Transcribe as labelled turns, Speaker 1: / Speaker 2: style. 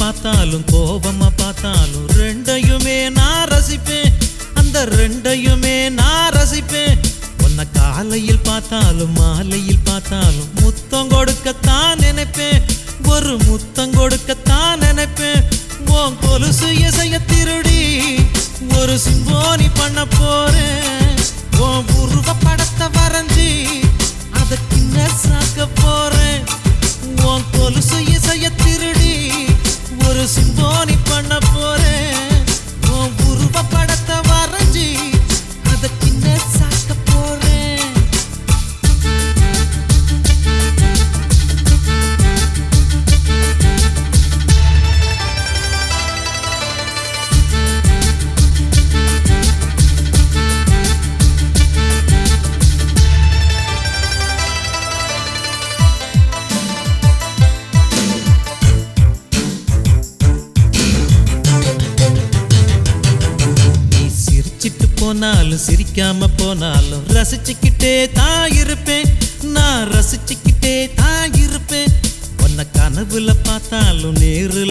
Speaker 1: பார்த்தாலும் கோபமா பார்த்தாலும் ரெண்டையுமே நான் ரசிப்பேன். அந்த ரெண்டையுமே நான் ரசிப்பேன். உன்னை காலையில் பார்த்தாலும் மாலையில் பார்த்தாலும் முத்தம் கொடுக்கத்தான் நினைப்பேன். ஒரு முத்தம் கொடுக்கத்தான் நினைப்பேன். உன் கொலுசு இசைய திருடி ஒரு சிம்போனி பண்ண போறேன். உன் உருவ படத்தை வரைஞ்சி அதை கிண்ண சாக்க போறேன். உன் கொலுசு இசைய திருடி ஒரு சிம்போனி பண்ண போறேன். உன் உருவ படத்தை வரைஞ்சி அதை கிண்ண சாக்க போறேன். போனாலும் சிரிக்காம போனாலும் ரசிச்சுக்கிட்டே தான் இருப்பேன். நான் ரசிச்சுக்கிட்டே தான் இருப்பேன். உன்னை கனவுல பார்த்தாலும் நேருல